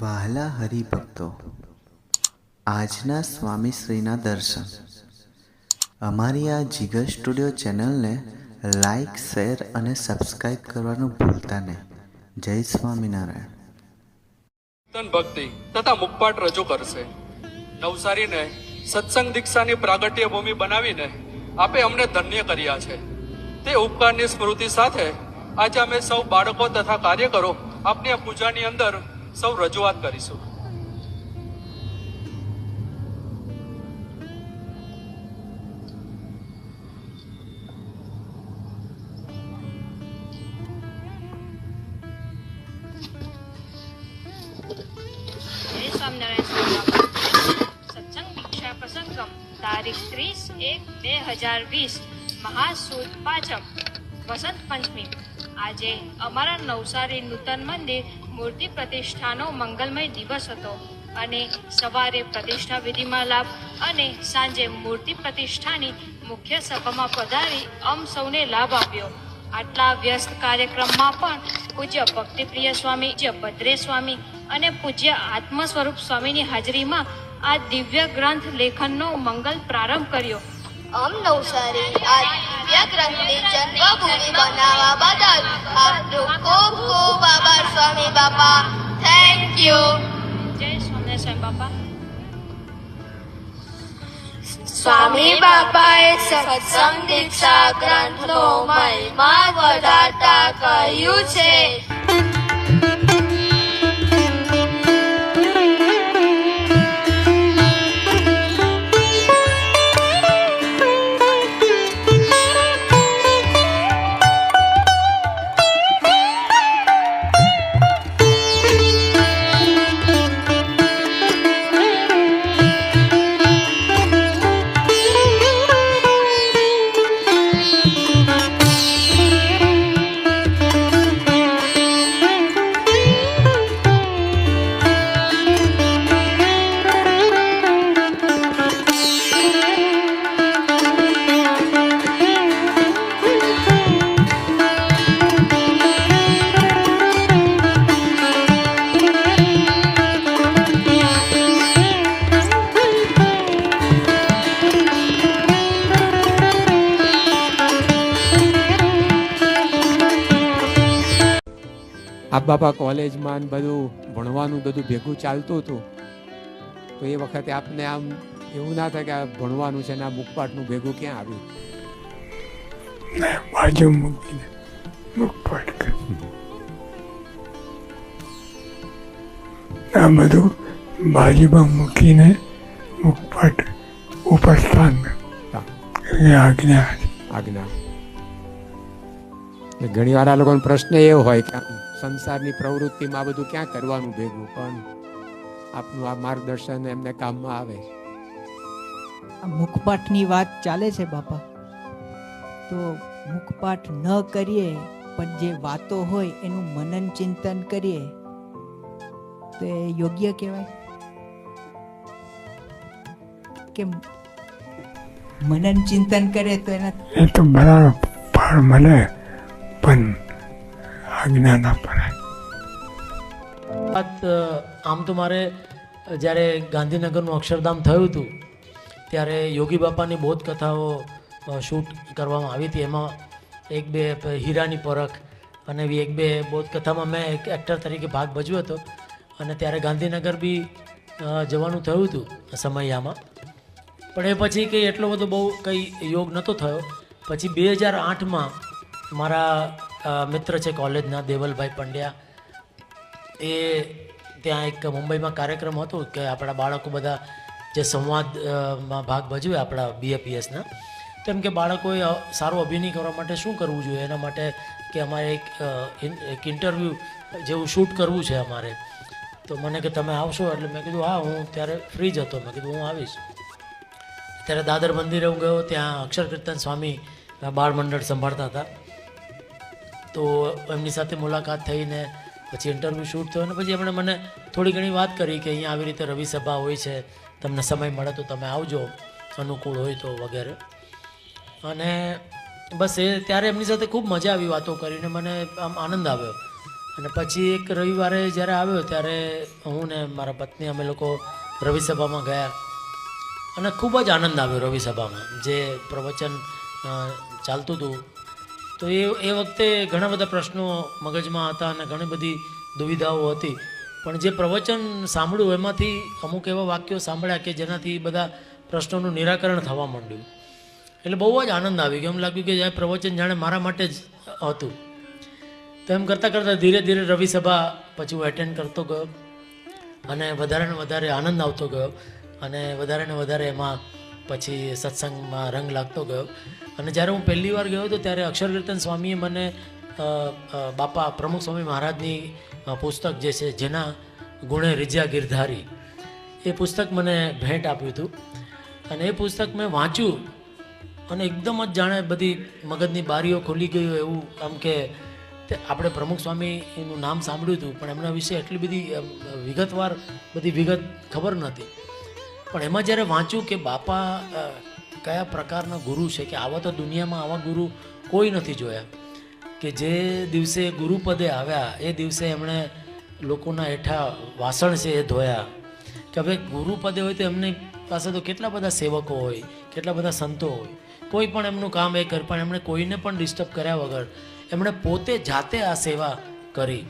વહાલા હરિભક્તો, આજના સ્વામીશ્રીના દર્શન. અમારી આ જીગર સ્ટુડિયો ચેનલને લાઈક, શેર અને સબસ્ક્રાઈબ કરવાનું ભૂલતા નહીં. જય સ્વામિનારાયણ. ભક્તિ તથા મુખપાઠ રજૂ કરશે. નવસારીને સત્સંગ દીક્ષાની પ્રાગટ્ય ભૂમિ બનાવીને આપે અમને ધન્ય કર્યા છે. તે ઉપકારની સ્મૃતિ સાથે આજે અમે સૌ બાળકો તથા કાર્યકરો આપની આ પૂજાની અંદર સૌ રજૂઆત કરીશું. સત્સંગ દીક્ષા પ્રસંગમ તારીખ 30/1/2020 મહાસુદ પાંચમ વસંત પંચમી. આજે અમારા નવસારી નૂતન મંદિર મૂર્તિ પ્રતિષ્ઠાનો મંગલમય દિવસ હતો અને સવારે પ્રતિષ્ઠા વિધિમાં લાભ અને સાંજે મૂર્તિ પ્રતિષ્ઠાની મુખ્ય સભામાં પધારી સૌને લાભ આપ્યો. આટલા વ્યસ્ત કાર્યક્રમમાં પણ પૂજ્ય ભક્તિપ્રિય સ્વામી, પૂજ્ય ભદ્રે સ્વામી અને પૂજ્ય આત્મ સ્વરૂપ સ્વામીની હાજરીમાં આ દિવ્ય ગ્રંથ લેખનનો મંગલ પ્રારંભ કર્યો. નવસારી આ દિવ્ય ગ્રંથની જન્મભૂમિ બનાવવા બદલ આપનો ખૂબ ખૂબ આભાર સ્વામી બાપા. Thank you. જય સ્વામિનારાયણ સ્વામી બાપા. સ્વામી બાપાએ સત્સંગ દીક્ષા ગ્રંથનો મહિમા વધારતા કહ્યું છે, આપ બાપા કોલેજમાં બધું ભણવાનું બધું ભેગું ચાલતું હતું, તો એ વખતે આપને આમ એવું ના થાય કે આ ભણવાનું છે ને આ મુખપાઠનું ભેગું ક્યાં આવ્યું? બાજુ મૂકીને મુખપાઠ કર્યું. આ બધું બાજુમાં મૂકીને મુખપાઠ ઉપસ્થાન આજ્ઞા. ઘણી વાર આ લોકોનો પ્રશ્ન એવો હોય કે સંસારની પ્રવૃત્તિમાં આ બધું ક્યાં કરવાનું ભેગું, પણ આપનું આ માર્ગદર્શન એમને કામમાં આવે. મુખપાઠની વાત ચાલે છે બાપા, તો મુખપાઠ ન કરીએ પણ જે વાતો હોય એનું મનન ચિંતન કરીએ તો એ યોગ્ય કહેવાય કે મનન ચિંતન કરે તો એના એ તો બરાબર ફળ મળે, પણ આજ્ઞા ના પડાય. આમ તો મારે જ્યારે ગાંધીનગરનું અક્ષરધામ થયું હતું ત્યારે યોગી બાપાની બૌદ્ધ કથાઓ શૂટ કરવામાં આવી હતી. એમાં એક બે હીરાની પરખ અને એવી એક બે બૌદ્ધ કથામાં મેં એક એક્ટર તરીકે ભાગ ભજવ્યો હતો અને ત્યારે ગાંધીનગર બી જવાનું થયું હતું સમયામાં. પણ એ પછી કંઈ એટલો બધો બહુ કંઈ યોગ નહોતો થયો. પછી 2008માં મારા મિત્ર છે કોલેજના દેવલભાઈ પંડ્યા, એ ત્યાં એક મુંબઈમાં કાર્યક્રમ હતો કે આપણા બાળકો બધા જે સંવાદમાં ભાગ ભજવે આપણા BAPSના, તો એમ કે બાળકોએ સારો અભિનય કરવા માટે શું કરવું જોઈએ, એના માટે કે અમારે એક ઇન્ટરવ્યૂ જેવું શૂટ કરવું છે અમારે. તો મને કે તમે આવશો? એટલે મેં કીધું હા, હું ત્યારે ફ્રી જ હતો. મેં કીધું હું આવીશ. ત્યારે દાદર મંદિરે હું ગયો, ત્યાં અક્ષર કીર્તન સ્વામી બાળ મંડળ સંભાળતા હતા, તો એમની સાથે મુલાકાત થઈને પછી ઇન્ટરવ્યૂ શૂટ થયો અને પછી એમણે મને થોડી ઘણી વાત કરી કે અહીંયા આવી રીતે રવિ સભા હોય છે, તમને સમય મળે તો તમે આવજો, અનુકૂળ હોય તો વગેરે. અને બસ એ ત્યારે એમની સાથે ખૂબ મજા આવી વાતો કરીને, મને આમ આનંદ આવ્યો અને પછી એક રવિવારે જ્યારે આવ્યો ત્યારે હું ને મારા પત્ની અમે લોકો રવિ સભામાં ગયા અને ખૂબ જ આનંદ આવ્યો રવિ સભામાં જે પ્રવચન ચાલતું હતું. તો એ વખતે ઘણા બધા પ્રશ્નો મગજમાં હતા અને ઘણી બધી દુવિધાઓ હતી, પણ જે પ્રવચન સાંભળ્યું એમાંથી અમુક એવા વાક્યો સાંભળ્યા કે જેનાથી બધા પ્રશ્નોનું નિરાકરણ થવા માંડ્યું. એટલે બહુ જ આનંદ આવી ગયો. એમ લાગ્યું કે આ પ્રવચન જાણે મારા માટે જ હતું. તો એમ કરતાં કરતાં ધીરે ધીરે રવિ સભા પછી હું એટેન્ડ કરતો ગયો અને વધારે ને વધારે આનંદ આવતો ગયો અને વધારે ને વધારે એમાં પછી સત્સંગમાં રંગ લાગતો ગયો. અને જ્યારે હું પહેલી વાર ગયો હતો ત્યારે અક્ષર કીર્તન સ્વામીએ મને બાપા પ્રમુખ સ્વામી મહારાજની પુસ્તક જે છે જેના ગુણે રીઝ્યા ગિરધારી એ પુસ્તક મને ભેટ આપ્યું હતું. અને એ પુસ્તક મેં વાંચ્યું અને એકદમ જ જાણે બધી મગજની બારીઓ ખુલી ગયું એવું. આમ કે આપણે પ્રમુખ સ્વામીનું નામ સાંભળ્યું હતું પણ એમના વિશે એટલી બધી વિગતવાર બધી વિગત ખબર નહોતી. પણ એમાં જ્યારે વાંચ્યું કે બાપા કયા પ્રકારના ગુરુ છે, કે આવા તો દુનિયામાં આવા ગુરુ કોઈ નથી જોયા, કે જે દિવસે ગુરુપદે આવ્યા એ દિવસે એમણે લોકોના હેઠા વાસણ છે એ ધોયા. કે હવે ગુરુપદે હોય તો એમની પાસે તો કેટલા બધા સેવકો હોય, કેટલા બધા સંતો હોય, કોઈ પણ એમનું કામ એ કરે, પણ એમણે કોઈને પણ ડિસ્ટર્બ કર્યા વગર એમણે પોતે જાતે આ સેવા કરી.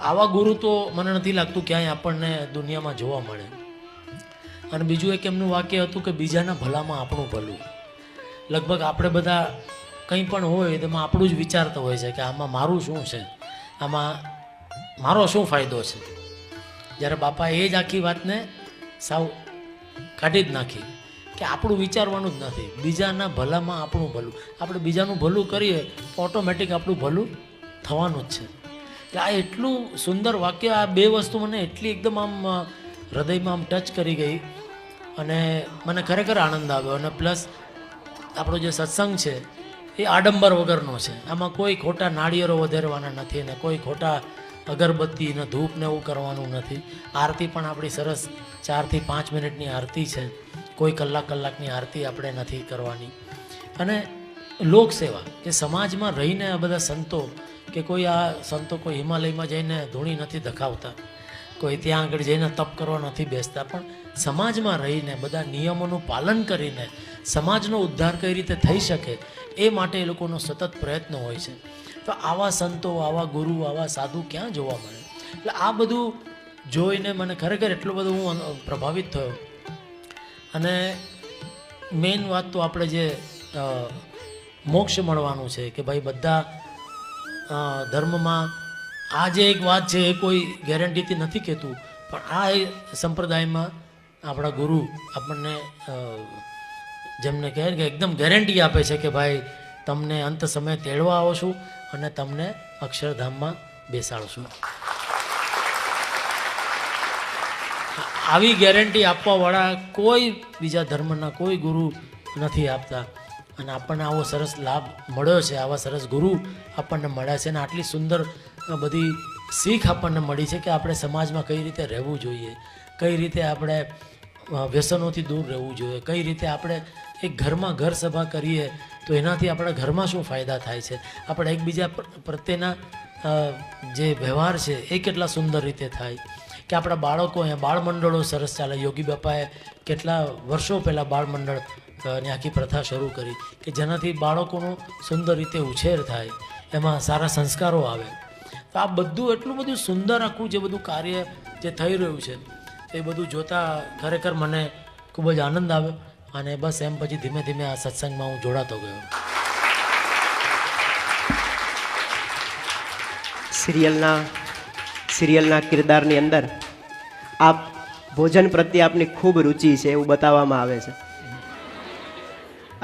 આવા ગુરુ તો મને નથી લાગતું ક્યાંય આપણને દુનિયામાં જોવા મળે. અને બીજું એક એમનું વાક્ય હતું કે બીજાના ભલામાં આપણું ભલું. લગભગ આપણે બધા કંઈ પણ હોય તેમાં આપણું જ વિચારતા હોય છે કે આમાં મારું શું છે, આમાં મારો શું ફાયદો છે. જ્યારે બાપાએ એ જ આખી વાતને સાવ કાઢી જ નાખી કે આપણું વિચારવાનું જ નથી, બીજાના ભલામાં આપણું ભલું. આપણે બીજાનું ભલું કરીએ તો ઓટોમેટિક આપણું ભલું થવાનું જ છે. એટલે આ એટલું સુંદર વાક્ય, આ બે વસ્તુ મને એટલી એકદમ આમ હૃદયમાં આમ ટચ કરી ગઈ અને મને ખરેખર આનંદ આવ્યો. અને પ્લસ આપણો જે સત્સંગ છે એ આડંબર વગરનો છે. આમાં કોઈ ખોટા નાળિયેરો વધારવાના નથી ને કોઈ ખોટા અગરબત્તી ને ધૂપ ને એવું કરવાનું નથી. આરતી પણ આપણી સરસ 4 થી 5 મિનિટની આરતી છે, કોઈ કલાકની આરતી આપણે નથી કરવાની. અને લોકસેવા કે સમાજમાં રહીને આ બધા સંતો કે કોઈ આ સંતો કોઈ હિમાલયમાં જઈને ધૂણી નથી ધખાવતા, કોઈ ત્યાં આગળ જઈને તપ કરવા નથી બેસતા, પણ સમાજમાં રહીને બધા નિયમોનું પાલન કરીને સમાજનો ઉદ્ધાર કઈ રીતે થઈ શકે એ માટે એ લોકોનો સતત પ્રયત્ન હોય છે. તો આવા સંતો, આવા ગુરુ, આવા સાધુ ક્યાં જોવા મળે? એટલે આ બધું જોઈને મને ખરેખર એટલો બધો હું પ્રભાવિત થયો. અને મેઇન વાત તો આપણે જે મોક્ષ મળવાનું છે કે ભાઈ બધા ધર્મમાં આ જે એક વાત છે એ કોઈ ગેરંટીથી નથી કહેતું, પણ આ સંપ્રદાયમાં આપણા ગુરુ આપણને જેમને કહે કે એકદમ ગેરંટી આપે છે કે ભાઈ તમને અંત સમયે તેડવા આવશું અને તમને અક્ષરધામમાં બેસાડશું. આવી ગેરંટી આપવાવાળા કોઈ બીજા ધર્મના કોઈ ગુરુ નથી આપતા. અને આપણને આવો સરસ લાભ મળ્યો છે, આવા સરસ ગુરુ આપણને મળ્યા છે અને આટલી સુંદર બધી શીખ આપણને મળી છે કે આપણે સમાજમાં કઈ રીતે રહેવું જોઈએ, કઈ રીતે આપણે વ્યસનોથી દૂર રહેવું જોઈએ, કઈ રીતે આપણે એક ઘરમાં ઘર સભા કરીએ તો એનાથી આપણા ઘરમાં શું ફાયદા થાય છે, આપણે એકબીજા પ્રત્યેના જે વ્યવહાર છે એ કેટલા સુંદર રીતે થાય, કે આપણા બાળકો અહીંયા બાળમંડળો સરસ ચાલે. યોગી બાપાએ કેટલા વર્ષો પહેલાં બાળમંડળ ની આખી પ્રથા શરૂ કરી કે જેનાથી બાળકોનો સુંદર રીતે ઉછેર થાય, એમાં સારા સંસ્કારો આવે. તો આ બધું એટલું બધું સુંદર આખું જે બધું કાર્ય જે થઈ રહ્યું છે એ બધું જોતાં ખરેખર મને ખૂબ જ આનંદ આવ્યો. અને બસ એમ પછી ધીમે ધીમે આ સત્સંગમાં હું જોડાતો ગયો. સિરિયલના કિરદારની અંદર આપ ભોજન પ્રત્યે આપની ખૂબ રુચિ છે એવું બતાવવામાં આવે છે.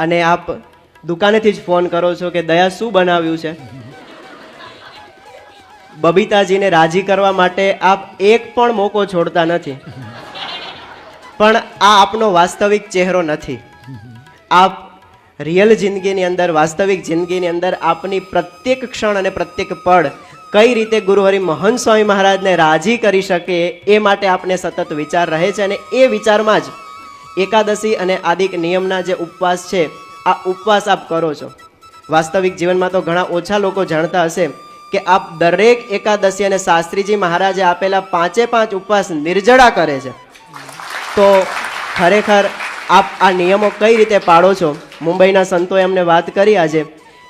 અને આપ દુકાનેથી જ ફોન કરો છો કે દયા શું બનાવ્યું છે. બબીતાજીને રાજી કરવા માટે આપ એક પણ મોકો છોડતા નથી. પણ આ આપનો વાસ્તવિક ચહેરો નથી. આપ રિયલ જિંદગીની અંદર, વાસ્તવિક જિંદગીની અંદર આપની પ્રત્યેક ક્ષણ અને પ્રત્યેક પળ કઈ રીતે ગુરુહરિ મહંત સ્વામી મહારાજને રાજી કરી શકે એ માટે આપને સતત વિચાર રહે છે. અને એ વિચારમાં જ એકાદશી અને આદિક નિયમના જે ઉપવાસ છે આ ઉપવાસ આપ કરો છો. વાસ્તવિક જીવનમાં તો ઘણા ઓછા લોકો જાણતા હશે કે આપ દરેક એકાદશી અને શાસ્ત્રીજી મહારાજે આપેલા 5 ઉપવાસ નિર્જળા કરે છે. તો ખરેખર આપ આ નિયમો કઈ રીતે પાડો છો? મુંબઈના સંતોએ અમને વાત કરી આજે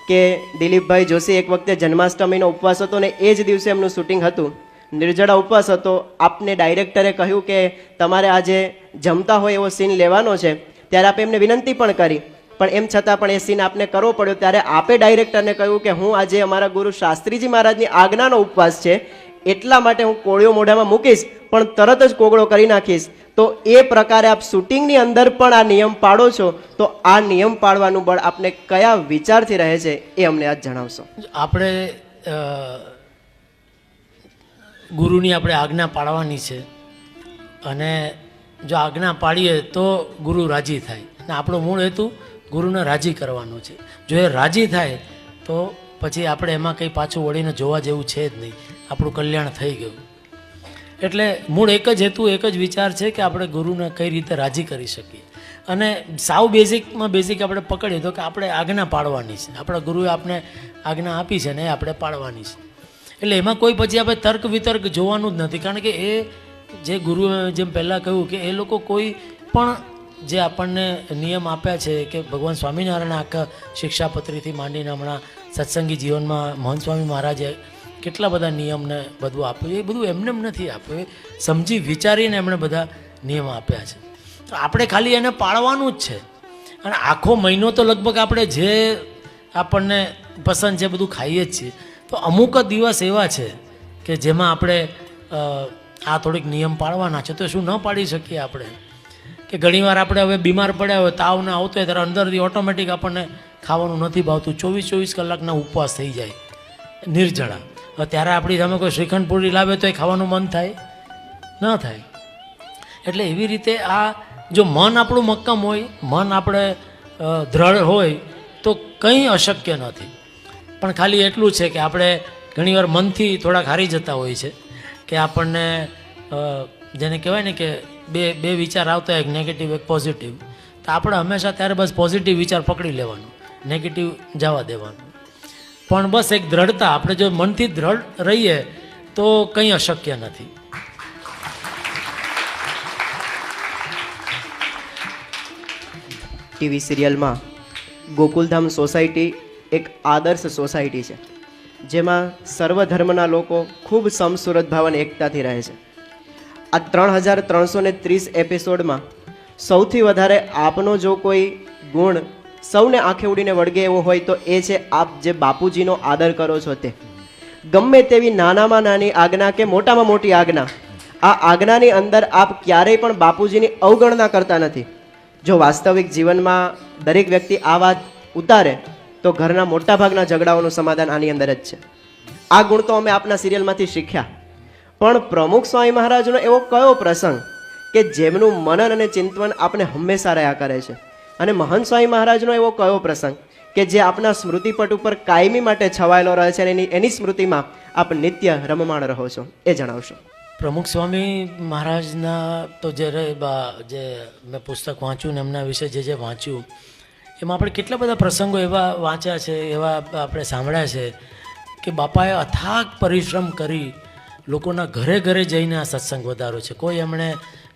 કે દિલીપભાઈ જોશી એક વખતે જન્માષ્ટમીનો ઉપવાસ હતો ને એ જ દિવસે એમનું શૂટિંગ હતું, નિર્જળા ઉપવાસ હતો. આપને ડાયરેક્ટરે કહ્યું કે તમારે આજે જમતા હોય એવો સીન લેવાનો છે, ત્યારે આપે એમને વિનંતી પણ કરી, પણ એમ છતાં પણ એ સીન આપને કરવો પડ્યો. ત્યારે આપે ડાયરેક્ટરને કહ્યું કે હું આજે અમારા ગુરુ શાસ્ત્રીજી મહારાજની આજ્ઞાનો ઉપવાસ છે, એટલા માટે હું કોળિયો મોઢામાં મૂકીશ પણ તરત જ કોગળો કરી નાખીશ. તો એ પ્રકારે આપ શૂટિંગની અંદર પણ આ નિયમ પાડો છો, તો આ નિયમ પાડવાનું બળ આપને કયા વિચારથી રહે છે એ અમને આજ જણાવશો. આપણે ગુરુની આપણે આજ્ઞા પાડવાની છે, અને જો આજ્ઞા પાડીએ તો ગુરુ રાજી થાય, અને આપણો મૂળ હેતુ ગુરુને રાજી કરવાનો છે. જો એ રાજી થાય તો પછી આપણે એમાં કંઈ પાછું વળીને જોવા જેવું છે જ નહીં, આપણું કલ્યાણ થઈ ગયું. એટલે મૂળ એક જ હેતુ, એક જ વિચાર છે કે આપણે ગુરુને કઈ રીતે રાજી કરી શકીએ. અને સાવ બેઝિકમાં બેઝિક આપણે પકડીએ તો કે આપણે આજ્ઞા પાડવાની છે, આપણા ગુરુએ આપણે આજ્ઞા આપી છે ને એ આપણે પાડવાની છે. એટલે એમાં કોઈ પછી આપણે તર્ક વિતર્ક જોવાનું જ નથી, કારણ કે એ જે ગુરુએ જેમ પહેલાં કહ્યું કે એ લોકો કોઈ પણ જે આપણને નિયમ આપ્યા છે કે ભગવાન સ્વામિનારાયણ આખા શિક્ષાપત્રીથી માંડીને હમણાં સત્સંગી જીવનમાં મહંત સ્વામી મહારાજે કેટલા બધા નિયમને બધું આપ્યું, એ બધું એમને નથી આપ્યું, એ સમજી વિચારીને એમણે બધા નિયમ આપ્યા છે. તો આપણે ખાલી એને પાળવાનું જ છે. અને આખો મહિનો તો લગભગ આપણે જે આપણને પસંદ છે બધું ખાઈએ જ છીએ. તો અમુક જ દિવસ એવા છે કે જેમાં આપણે આ થોડીક નિયમ પાળવાના છે. તો શું ન પાડી શકીએ આપણે? કે ઘણીવાર આપણે હવે બીમાર પડ્યા હોય, તાવને આવતો હોય, ત્યારે અંદરથી ઓટોમેટિક આપણને ખાવાનું નથી ભાવતું, 24 કલાકના ઉપવાસ થઈ જાય નિર્જળા. ત્યારે આપણી સામે કોઈ શ્રીખંડ પૂરી લાવે તો એ ખાવાનું મન થાય ન થાય. એટલે એવી રીતે આ જો મન આપણું મક્કમ હોય, મન આપણે દ્રઢ હોય તો કંઈ અશક્ય નથી. પણ ખાલી એટલું છે કે આપણે ઘણીવાર મનથી થોડાક હારી જતા હોય છે, કે આપણને જેને કહેવાય ને કે બે વિચાર આવતા હોય, એક નેગેટિવ એક પોઝિટિવ. તો આપણે હંમેશા ત્યારે બસ પોઝિટિવ વિચાર પકડી લેવાનો, નેગેટિવ જવા દેવાનું. પણ બસ એક દ્રઢતા, આપણે જો મનથી દ્રઢ રહીએ તો કંઈ અશક્ય નથી. ટીવી સિરિયલમાં ગોકુલધામ સોસાયટી એક આદર્શ સોસાયટી છે, જેમાં સર્વ ધર્મના લોકો ખૂબ સમસુરત ભાવ અને એકતાથી રહે છે. આ 3330 એપિસોડમાં સૌથી વધારે આપનો જો કોઈ ગુણ સૌને આંખે ઉડીને વળગે એવો હોય તો એ છે આપ જે બાપુજીનો આદર કરો છો તે. ગમે તેવી નાનામાં નાની આજ્ઞા કે મોટામાં મોટી આજ્ઞા, આ આજ્ઞાની અંદર આપ ક્યારેય પણ બાપુજીની અવગણના કરતા નથી. જો વાસ્તવિક જીવનમાં દરેક વ્યક્તિ આ વાત ઉતારે તો ઘરના મોટાભાગના ઝઘડાઓનું સમાધાન આની અંદર જ છે. આ ગુણ તો અમે આપના સિરિયલમાંથી શીખ્યા. પણ પ્રમુખ સ્વામી મહારાજનો એવો કયો પ્રસંગ કે જેમનું મનન અને ચિંતન આપણે હંમેશા રહ્યા કરે છે? અને મહંત સ્વામી મહારાજનો એવો કયો પ્રસંગ કે જે આપના સ્મૃતિપટ ઉપર કાયમી માટે છવાયેલો રહે છે અને એની સ્મૃતિમાં આપ નિત્ય રમમાણ રહો છો, એ જણાવશો. પ્રમુખ સ્વામી મહારાજના તો જે મેં પુસ્તક વાંચ્યું ને એમના વિશે જે વાંચ્યું એમાં આપણે કેટલા બધા પ્રસંગો એવા વાંચ્યા છે, એવા આપણે સાંભળ્યા છે કે બાપાએ અથાગ પરિશ્રમ કરી લોકોના ઘરે ઘરે જઈને આ સત્સંગ વધાર્યો છે. કોઈ એમણે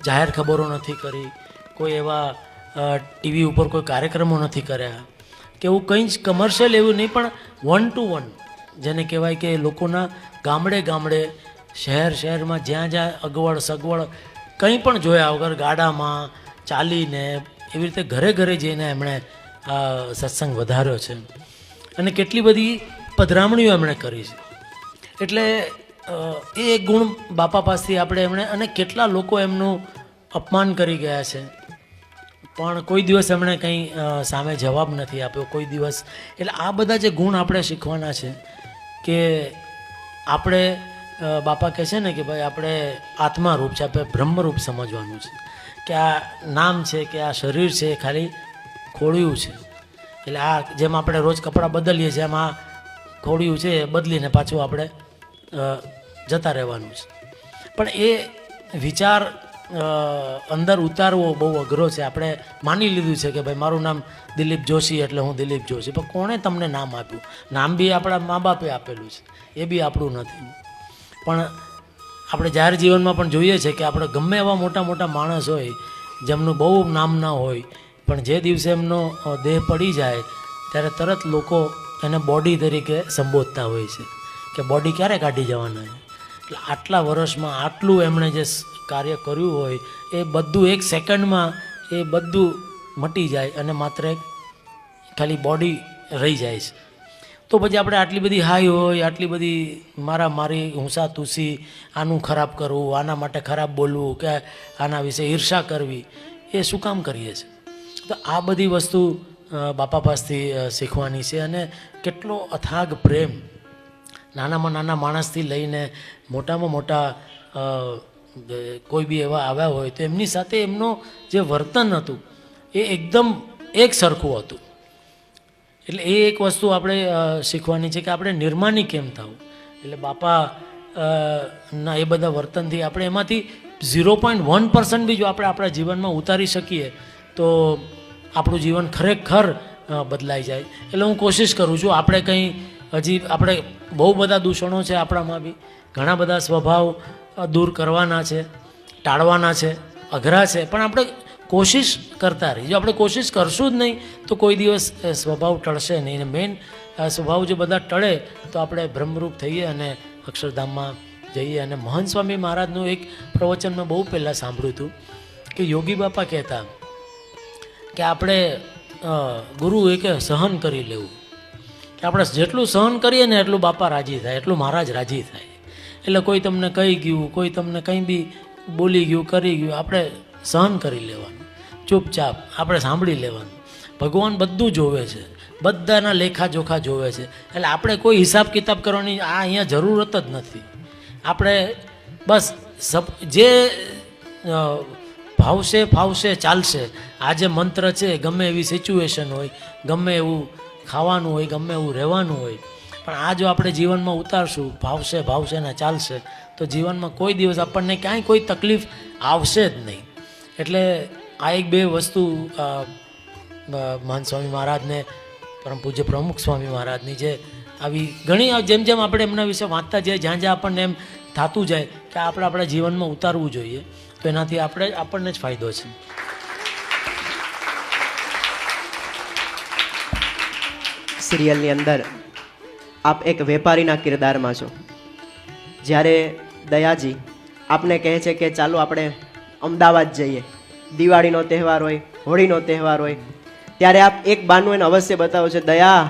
જાહેર ખબરો નથી કરી, કોઈ એવા ટીવી ઉપર કોઈ કાર્યક્રમો નથી કર્યા, કે એવું કંઈ જ કમર્શિયલ એવું નહીં, પણ 1 to 1 જેને કહેવાય કે લોકોના ગામડે ગામડે શહેરમાં જ્યાં જ્યાં અગવડ સગવડ કંઈ પણ જોયા વગર ગાડામાં ચાલીને એવી રીતે ઘરે ઘરે જઈને એમણે આ સત્સંગ વધાર્યો છે. અને કેટલી બધી પધરામણીઓ એમણે કરી છે. એટલે એ એક ગુણ બાપા પાસેથી આપણે એમણે, અને કેટલા લોકો એમનું અપમાન કરી ગયા છે પણ કોઈ દિવસ એમણે કંઈ સામે જવાબ નથી આપ્યો કોઈ દિવસ. એટલે આ બધા જે ગુણ આપણે શીખવાના છે કે આપણે બાપા કહે છે ને કે ભાઈ આપણે આત્મારૂપ છે, આપણે બ્રહ્મરૂપ સમજવાનું છે, કે આ નામ છે કે આ શરીર છે એ ખાલી ખોડિયું છે. એટલે આ જેમ આપણે રોજ કપડાં બદલીએ છીએ એમ આ ખોડિયું છે એ બદલીને પાછું આપણે જતા રહેવાનું છે. પણ એ વિચાર અંદર ઉતારવો બહુ અઘરો છે. આપણે માની લીધું છે કે ભાઈ મારું નામ દિલીપ જોશી એટલે હું દિલીપ જોશી, પણ કોણે તમને નામ આપ્યું? નામ બી આપણા મા બાપે આપેલું છે, એ બી આપણું નથી. પણ આપણે જાહેર જીવનમાં પણ જોઈએ છે કે આપણે ગમે એવા મોટા મોટા માણસ હોય જેમનું બહુ નામ ના હોય, પણ જે દિવસે એમનો દેહ પડી જાય ત્યારે તરત લોકો એને બોડી તરીકે સંબોધતા હોય છે કે બોડી ક્યારે કાઢી જવાના છે. એટલે આટલા વર્ષમાં આટલું એમણે જે કાર્ય કર્યું હોય એ બધું એક સેકન્ડમાં એ બધું મટી જાય અને માત્ર એક ખાલી બોડી રહી જાય છે. તો પછી આપણે આટલી બધી હાઈ હોય, આટલી બધી મારી ઊંસા તુસી, આનું ખરાબ કરવું, આના માટે ખરાબ બોલવું કે આના વિશે ઈર્ષા કરવી, એ શું કામ કરીએ છીએ? તો આ બધી વસ્તુ બાપા પાસેથી શીખવાની છે. અને કેટલો અથાગ પ્રેમ નાનામાં નાના માણસથી લઈને મોટામાં મોટા કોઈ બી એવા આવ્યા હોય તો એમની સાથે એમનો જે વર્તન હતું એ એકદમ એક સરખું હતું. એટલે એ એક વસ્તુ આપણે શીખવાની છે કે આપણે નિર્માની કેમ થવું. એટલે બાપા ના એ બધા વર્તનથી આપણે એમાંથી 0.1% બી જો આપણે આપણા જીવનમાં ઉતારી શકીએ તો આપણું જીવન ખરેખર બદલાઈ જાય. એટલે હું કોશિશ કરું છું આપણે કંઈ હજી આપણે બહુ બધા દૂષણો છે આપણામાં બી, ઘણા બધા સ્વભાવ દૂર કરવાના છે, ટાળવાના છે, અઘરા છે, પણ આપણે કોશિશ કરતા રહી. જો આપણે કોશિશ કરશું જ નહીં તો કોઈ દિવસ સ્વભાવ ટળશે નહીં. અને મેઇન સ્વભાવ જો બધા ટળે તો આપણે બ્રહ્મરૂપ થઈએ અને અક્ષરધામમાં જઈએ. અને મહંત સ્વામી મહારાજનું એક પ્રવચન મેં બહુ પહેલાં સાંભળ્યું હતું કે યોગી બાપા કહેતા કે આપણે ગુરુ એ કે સહન કરી લેવું, કે આપણે જેટલું સહન કરીએ ને એટલું બાપા રાજી થાય, એટલું મહારાજ રાજી થાય. એટલે કોઈ તમને કહી ગયું, કોઈ તમને કંઈ બી બોલી ગયું, કરી ગયું, આપણે સહન કરી લેવાનું, ચૂપચાપ આપણે સાંભળી લેવાનું. ભગવાન બધું જોવે છે, બધાના લેખાજોખા જોવે છે. એટલે આપણે કોઈ હિસાબ કિતાબ કરવાની આ અહીંયા જરૂરત જ નથી. આપણે બસ જે ભાવશે ફાવશે ચાલશે. આ જે મંત્ર છે, ગમે એવી સિચ્યુએશન હોય, ગમે એવું ખાવાનું હોય, ગમે એવું રહેવાનું હોય, પણ આ જો આપણે જીવનમાં ઉતારશું, ભાવશે ને ચાલશે, તો જીવનમાં કોઈ દિવસ આપણને ક્યાંય કોઈ તકલીફ આવશે જ નહીં. એટલે આ એક બે વસ્તુ મહંત સ્વામી મહારાજને, પરમ પૂજ્ય પ્રમુખ સ્વામી મહારાજની જે આવી ઘણી જેમ જેમ આપણે એમના વિશે વાંચતા જઈએ, જ્યાં જ્યાં આપણને એમ થતું જાય કે આપણે આપણા જીવનમાં ઉતારવું જોઈએ, તો એનાથી આપણને જ ફાયદો છે. સિરિયલની અંદર આપ એક વેપારીના કિરદારમાં છો. જ્યારે દયાજી આપને કહે છે કે ચાલો આપણે અમદાવાદ જઈએ, દિવાળીનો તહેવાર હોય, હોળીનો તહેવાર હોય, ત્યારે આપ એક બાનું એને અવશ્ય બતાવો છો, દયા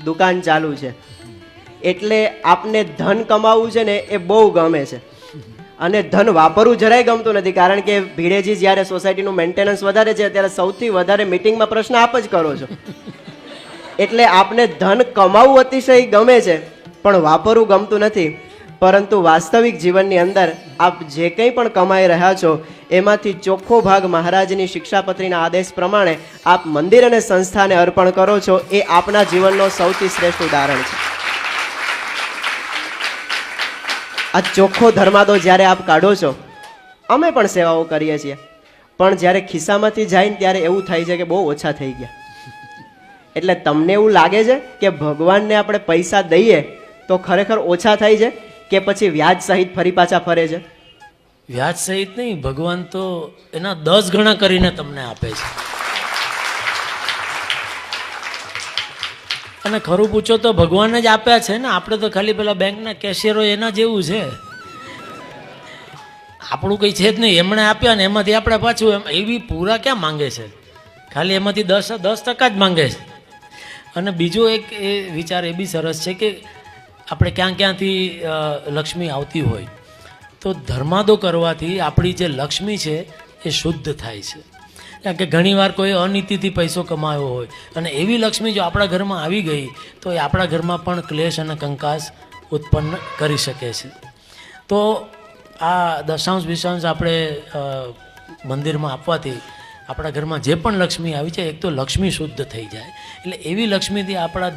દુકાન ચાલુ છે. એટલે આપને ધન કમાવવું છે ને એ બહુ ગમે છે, અને ધન વાપરવું જરાય ગમતું નથી. કારણ કે ભીડેજી જ્યારે સોસાયટીનું મેન્ટેનન્સ વધારે છે ત્યારે સૌથી વધારે મિટિંગમાં પ્રશ્ન આપ જ કરો છો. એટલે આપને ધન કમાવવું અતિશય ગમે છે પણ વાપરવું ગમતું નથી. પરંતુ વાસ્તવિક જીવનની અંદર આપ જે કંઈ પણ કમાઈ રહ્યા છો એમાંથી ચોખ્ખો ભાગ મહારાજની શિક્ષાપત્રીના આદેશ પ્રમાણે આપ મંદિર અને સંસ્થાને અર્પણ કરો છો. એ આપના જીવનનો સૌથી શ્રેષ્ઠ ઉદાહરણ છે. આ ચોખ્ખો ધર્માદો જ્યારે આપ કાઢો છો, અમે પણ સેવાઓ કરીએ છીએ, પણ જ્યારે ખિસ્સામાંથી જાય ને ત્યારે એવું થાય છે કે બહુ ઓછા થઈ ગયા. એટલે તમને એવું લાગે છે કે ભગવાનને આપણે પૈસા દઈએ તો ખરેખર ઓછા થાય છે કે પછી વ્યાજ સહિત ફરી પાછા ફરે છે? વ્યાજ સહિત નહીં, ભગવાન તો એના 10 ગણા કરીને તમને આપે છે. અને ખરું પૂછો તો ભગવાન જ આપ્યા છે ને, આપણે તો ખાલી પેલા બેંકના કેશિયરો એના જેવું છે. આપણું કંઈ છે જ નહીં, એમણે આપ્યા ને એમાંથી આપણે પાછું એવી પૂરા ક્યાં માંગે છે, ખાલી એમાંથી 10% જ માંગે છે. અને બીજો એક એ વિચાર એ બી સરસ છે કે આપણે ક્યાંથી લક્ષ્મી આવતી હોય તો ધર્માદો કરવાથી આપણી જે લક્ષ્મી છે એ શુદ્ધ થાય છે. કારણ કે ઘણીવાર કોઈ અનીતિથી પૈસો કમાયો હોય અને એવી લક્ષ્મી જો આપણા ઘરમાં આવી ગઈ તો એ આપણા ઘરમાં પણ ક્લેશ અને કંકાસ ઉત્પન્ન કરી શકે છે. તો આ દશાંશ વિશાંશ આપણે મંદિરમાં આપવાથી આપણા ઘરમાં જે પણ લક્ષ્મી આવી છે, એક તો લક્ષ્મી શુદ્ધ થઈ જાય. એટલે એવી લક્ષ્મીથી આપણા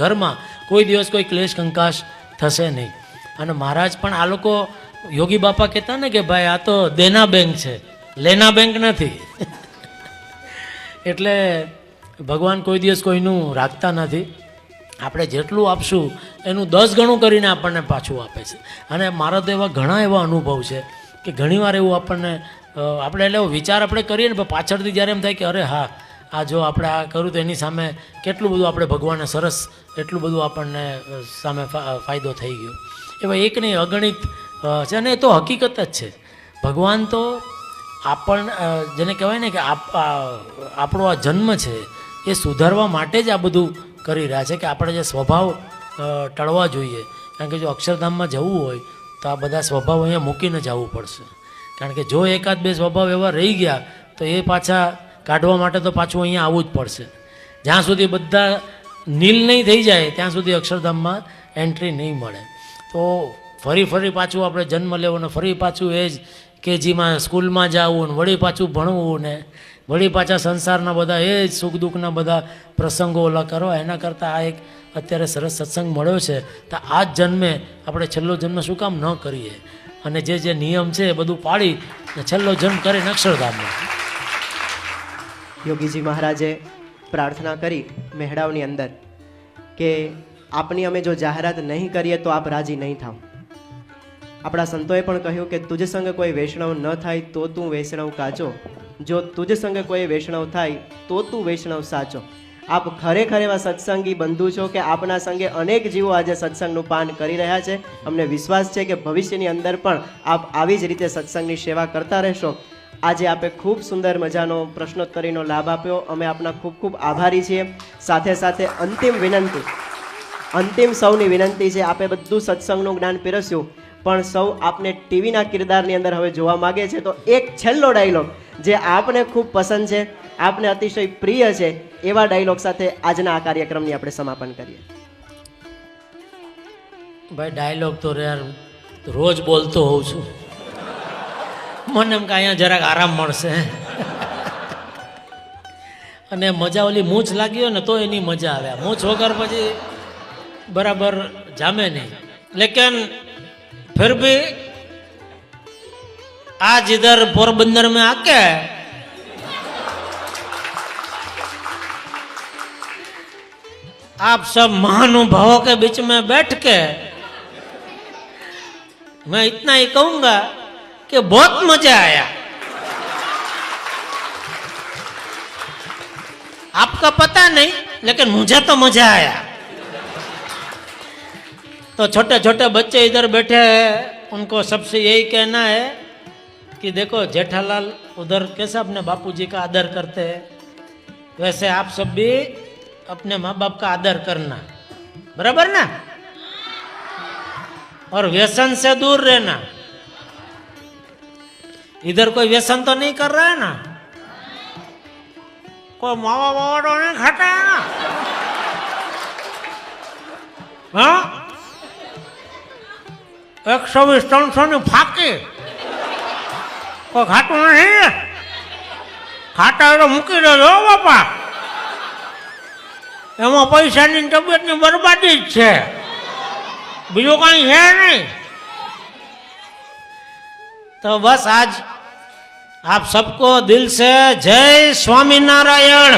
ઘરમાં કોઈ દિવસ કોઈ ક્લેશ કંકાસ થશે નહીં. અને મહારાજ પણ આ લોકો યોગી બાપા કહેતા ને કે ભાઈ આ તો દેના બેંક છે, લેના બેંક નથી. એટલે ભગવાન કોઈ દિવસ કોઈનું રાખતા નથી. આપણે જેટલું આપશું એનું 10 ગણું કરીને આપણને પાછું આપે છે. અને મારા તો એવા ઘણા એવા અનુભવ છે કે ઘણીવાર એવું આપણને આપણે એટલે વિચાર આપણે કરીએ ને પાછળથી જ્યારે એમ થાય કે અરે હા, આ જો આપણે આ કર્યું તો એની સામે કેટલું બધું આપણે ભગવાનને સરસ એટલું બધું આપણને સામે ફાયદો થઈ ગયો. એવા એક નહીં અગણિત છે. અને એ તો હકીકત જ છે. ભગવાન તો જેને કહેવાય ને કે આપણો આ જન્મ છે એ સુધારવા માટે જ આ બધું કરી રહ્યા છે કે આપણે જે સ્વભાવ ટળવા જોઈએ. કારણ કે જો અક્ષરધામમાં જવું હોય તો આ બધા સ્વભાવ અહીંયા મૂકીને જવું પડશે. કારણ કે જો એકાદ બે સ્વભાવ એવા રહી ગયા તો એ પાછા કાઢવા માટે તો પાછું અહીંયા આવવું જ પડશે. જ્યાં સુધી બધા નીલ નહીં થઈ જાય ત્યાં સુધી અક્ષરધામમાં એન્ટ્રી નહીં મળે. તો ફરી પાછું આપણે જન્મ લેવો ને ફરી પાછું એ જ કેજીમાં સ્કૂલમાં જવું ને વળી પાછું ભણવું ને વળી પાછા સંસારના બધા એ જ સુખ દુઃખના બધા પ્રસંગો ઓલા કરવા. એના કરતાં આ એક અત્યારે સરસ સત્સંગ મળ્યો છે તો આ જ જન્મે આપણે છેલ્લો જન્મ શું કામ ન કરીએ અને જે નિયમ છે એ બધું પાળી છેલ્લો જન્મ કરીને અક્ષરધામમાં. યોગીજી મહારાજે પ્રાર્થના કરી મહેડાવની અંદર કે આપની અમે જો જાહેરાત નહીં કરીએ તો આપ રાજી નહીં થાવ. આપણા સંતોએ પણ કહ્યું કે તુજ સંગ કોઈ વૈષ્ણવ ન થાય તો તું વૈષ્ણવ કાચો, જો તુજ સંગ કોઈ વૈષ્ણવ થાય તો તું વૈષ્ણવ સાચો. આપ ખરેખર એવા સત્સંગી બંધુ છો કે આપના સંગે અનેક જીવો આજે સત્સંગનું પાન કરી રહ્યા છે. અમને વિશ્વાસ છે કે ભવિષ્યની અંદર પણ આપ આવી જ રીતે સત્સંગની સેવા કરતા રહેશો. આજે આપે ખૂબ સુંદર મજાનો પ્રશ્નોત્તરીનો લાભ આપ્યો. અમે આપના ખૂબ ખૂબ આભારી છીએ. સાથે સાથે અંતિમ સૌની વિનંતી છે, આપે બધું સત્સંગનું જ્ઞાન પીરસ્યું પણ સૌ આપને ટીવીના કિરદારની અંદર હવે જોવા માગે છે. તો એક છેલ્લો ડાયલોગ જે આપને ખૂબ પસંદ છે, આપને અતિશય પ્રિય છે, એવા ડાયલોગ સાથે આજના આ કાર્યક્રમની આપણે સમાપન કરીએ. ભાઈ ડાયલોગ તો યાર રોજ બોલતો હોઉં છું. મને એમ કે અહીંયા જરાક આરામ મળશે અને મજા ઓલી મૂછ લાગી હોય ને તો એની મજા આવે. મૂછ વગર પછી બરાબર જામે નહીં. લેकिन फिर भी आज इधर पोरबंदर में आके आप सब महानुभावों के बीच में बैठ के मैं इतना ही कहूंगा कि बहुत मजा आया. आपका पता नहीं लेकिन मुझे तो मजा आया. तो छोटे छोटे बच्चे इधर बैठे हैं, उनको सबसे यही कहना है कि देखो जेठालाल उधर कैसे अपने बापूजी का आदर करते हैं वैसे आप सब भी अपने माँ बाप का आदर करना. बराबर ना? और व्यसन से दूर रहना. इधर कोई व्यसन तो नहीं कर रहा है ना? कोई मावा वावा तो नहीं खाता है ना? हाँ 120-300 ફાકી કોઈ ખાતું નથી. ખાતા તો મૂકી દેજો બાપા. એમાં પૈસાની તબિયતની બરબાદી જ છે, બીજું કઈ છે નહીં. तो बस आज आप सबको दिल से जय स्वामीनारायण.